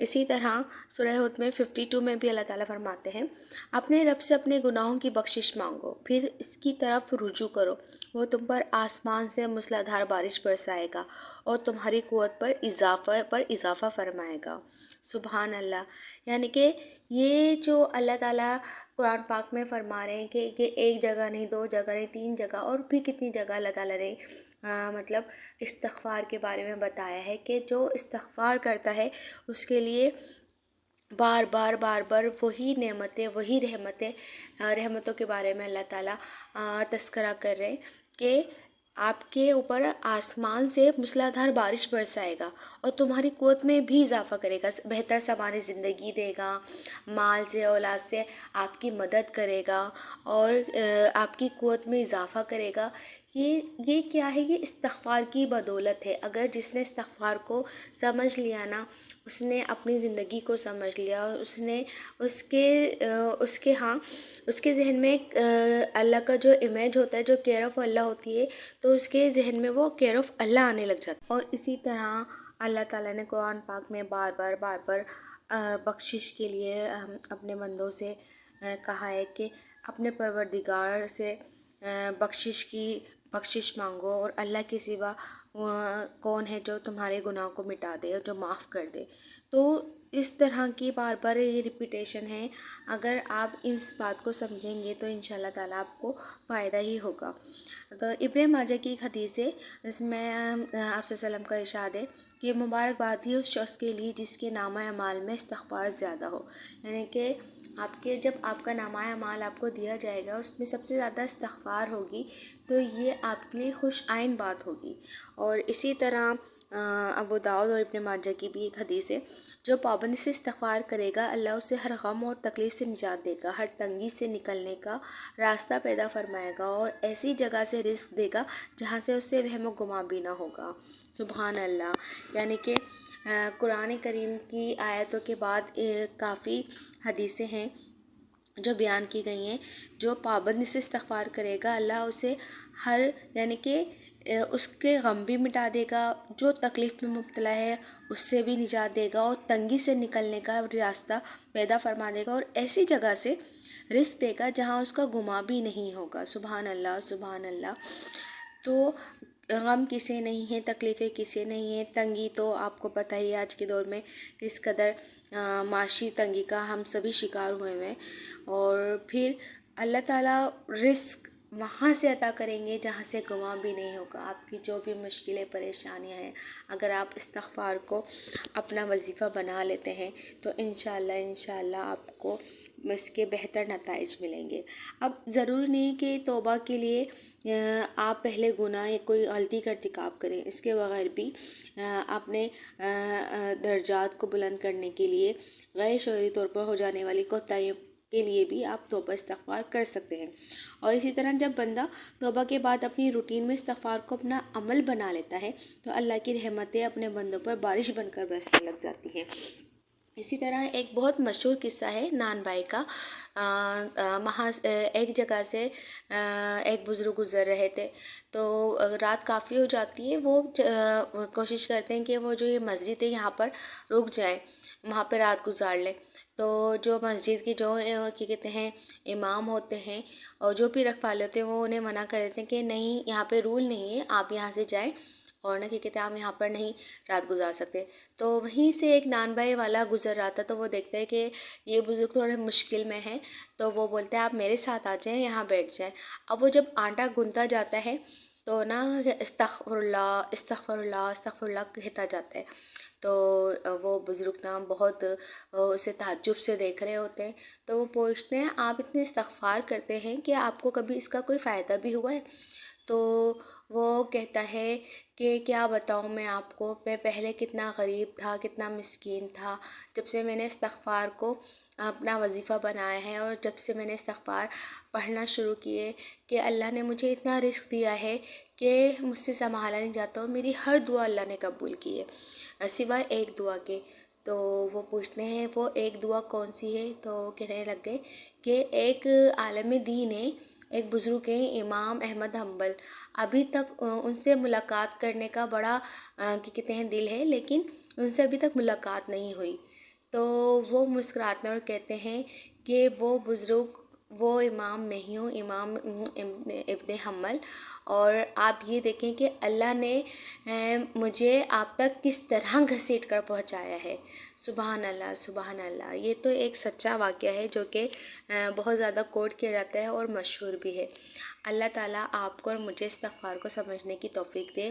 اسی طرح سورہ ہود میں 52 میں بھی اللہ تعالیٰ فرماتے ہیں اپنے رب سے اپنے گناہوں کی بخشش مانگو، پھر اس کی طرف رجوع کرو، وہ تم پر آسمان سے موسلا دھار بارش برسائے گا اور تمہاری قوت پر اضافہ فرمائے گا۔ سبحان اللہ۔ یعنی کہ یہ جو اللہ تعالیٰ قرآن پاک میں فرما رہے ہیں کہ یہ ایک جگہ نہیں، دو جگہ نہیں، 3 جگہ اور بھی کتنی جگہ اللہ تعالیٰ نے مطلب استغفار کے بارے میں بتایا ہے کہ جو استغفار کرتا ہے اس کے لیے بار بار وہی نعمتیں، وہی رحمتوں کے بارے میں اللہ تعالیٰ تذکرہ کر رہے ہیں کہ آپ کے اوپر آسمان سے موسلادھار بارش برسائے گا اور تمہاری قوت میں بھی اضافہ کرے گا، بہتر سامان زندگی دے گا، مال سے اولاد سے آپ کی مدد کرے گا اور آپ کی قوت میں اضافہ کرے گا۔ یہ کیا ہے؟ یہ استغفار کی بدولت ہے۔ اگر جس نے استغفار کو سمجھ لیا نا، اس نے اپنی زندگی کو سمجھ لیا، اس نے اس کے ذہن میں اللہ کا جو امیج ہوتا ہے، جو کیئر آف اللہ ہوتی ہے، تو اس کے ذہن میں وہ کیئر آف اللہ آنے لگ جاتا ہے۔ اور اسی طرح اللہ تعالیٰ نے قرآن پاک میں بار بار بخشش کے لیے اپنے بندوں سے کہا ہے کہ اپنے پروردگار سے بخشش مانگو، اور اللہ کے سوا کون ہے جو تمہارے گناہوں کو مٹا دے اور جو معاف کر دے۔ تو اس طرح کی بار یہ ریپیٹیشن ہے، اگر آپ اس بات کو سمجھیں گے تو انشاءاللہ تعالیٰ آپ کو فائدہ ہی ہوگا۔ تو ابن ماجہ کی ایک حدیث ہے، اس میں آپ صلی اللہ علیہ وسلم کا ارشاد ہے کہ مبارکباد ہی اس شخص کے لیے جس کے نامہ اعمال میں استغفار زیادہ ہو، یعنی کہ جب آپ کا نامہ اعمال آپ کو دیا جائے گا اس میں سب سے زیادہ استغفار ہوگی، تو یہ آپ کے لیے خوش آئند بات ہوگی۔ اور اسی طرح ابو داؤد اور ابن ماجہ کی بھی ایک حدیث ہے، جو پابندی سے استغفار کرے گا اللہ اسے ہر غم اور تکلیف سے نجات دے گا، ہر تنگی سے نکلنے کا راستہ پیدا فرمائے گا اور ایسی جگہ سے رزق دے گا جہاں سے اسے وہم و گمان بھی نہ ہوگا۔ سبحان اللہ۔ یعنی کہ قرآن کریم کی آیتوں کے بعد کافی حدیثیں ہیں جو بیان کی گئی ہیں، جو پابندی سے استغفار کرے گا اللہ اسے یعنی کہ اس کے غم بھی مٹا دے گا، جو تکلیف میں مبتلا ہے اس سے بھی نجات دے گا اور تنگی سے نکلنے کا راستہ پیدا فرما دے گا اور ایسی جگہ سے رزق دے گا جہاں اس کا گمان بھی نہیں ہوگا۔ سبحان اللہ، سبحان اللہ۔ تو غم کسے نہیں ہے، تکلیفیں کسے نہیں ہیں، تنگی تو آپ کو پتہ ہی ہے آج کے دور میں کس قدر معاشی تنگی کا ہم سبھی شکار ہوئے ہیں، اور پھر اللہ تعالیٰ رزق وہاں سے عطا کریں گے جہاں سے گناہ بھی نہیں ہوگا۔ آپ کی جو بھی مشکلیں پریشانیاں ہیں، اگر آپ استغفار کو اپنا وظیفہ بنا لیتے ہیں تو انشاءاللہ آپ کو اس کے بہتر نتائج ملیں گے۔ اب ضروری نہیں کہ توبہ کے لیے آپ پہلے گناہ یا کوئی غلطی کا ارتکاب کریں، اس کے بغیر بھی اپنے درجات کو بلند کرنے کے لیے غیر شعوری طور پر ہو جانے والی کوتاہیوں کے لیے بھی آپ توبہ استغفار کر سکتے ہیں۔ اور اسی طرح جب بندہ توبہ کے بعد اپنی روٹین میں استغفار کو اپنا عمل بنا لیتا ہے تو اللہ کی رحمتیں اپنے بندوں پر بارش بن کر برسنے لگ جاتی ہیں۔ اسی طرح ایک بہت مشہور قصہ ہے نان بھائی کا۔ ایک جگہ سے ایک بزرگ گزر رہے تھے، تو رات کافی ہو جاتی ہے، وہ کوشش کرتے ہیں کہ وہ جو یہ مسجد ہے یہاں پر رک جائیں، وہاں پہ رات گزار لیں۔ تو جو مسجد کی جو کیا کہتے ہیں امام ہوتے ہیں اور جو بھی رکھوالے ہوتے ہیں وہ انہیں منع کر دیتے ہیں کہ نہیں، یہاں پہ رول نہیں ہے، آپ یہاں سے جائیں اور کیا کہتے ہیں آپ یہاں پر نہیں رات گزار سکتے۔ تو وہیں سے ایک نان بھائی والا گزر رہا تھا، تو وہ دیکھتا ہے کہ یہ بزرگ تھوڑے مشکل میں ہیں، تو وہ بولتے ہیں آپ میرے ساتھ آ جائیں، یہاں بیٹھ جائیں۔ اب وہ جب آٹا گنتا جاتا ہے تو استغفر اللہ استغفر اللہ استغفر اللہ کہتا جاتا ہے، تو وہ بزرگ بہت اسے تعجب سے دیکھ رہے ہوتے ہیں، تو وہ پوچھتے ہیں آپ اتنے استغفار کرتے ہیں کہ آپ کو کبھی اس کا کوئی فائدہ بھی ہوا ہے؟ تو وہ کہتا ہے کہ کیا بتاؤں میں آپ کو، میں پہلے کتنا غریب تھا، کتنا مسکین تھا، جب سے میں نے استغفار کو اپنا وظیفہ بنایا ہے اور جب سے میں نے استغفار پڑھنا شروع کیے کہ اللہ نے مجھے اتنا رزق دیا ہے کہ مجھ سے سنبھالا نہیں جاتا، اور میری ہر دعا اللہ نے قبول کی ہے سوائے ایک دعا کے۔ تو وہ پوچھتے ہیں وہ ایک دعا کون سی ہے؟ تو کہنے لگ گئے کہ ایک عالم دین ہے، ایک بزرگ ہیں امام احمد حنبل، ابھی تک ان سے ملاقات کرنے کا بڑا کہتے ہیں دل ہے، لیکن ان سے ابھی تک ملاقات نہیں ہوئی۔ تو وہ مسکراتے ہیں اور کہتے ہیں کہ وہ بزرگ وہ امام میں ہی ہوں، امام ابن حنبل، اور آپ یہ دیکھیں کہ اللہ نے مجھے آپ تک کس طرح گھسیٹ کر پہنچایا ہے۔ سبحان اللہ، سبحان اللہ۔ یہ تو ایک سچا واقعہ ہے جو کہ بہت زیادہ کوٹ کیا جاتا ہے اور مشہور بھی ہے۔ اللہ تعالیٰ آپ کو اور مجھے استغفار کو سمجھنے کی توفیق دے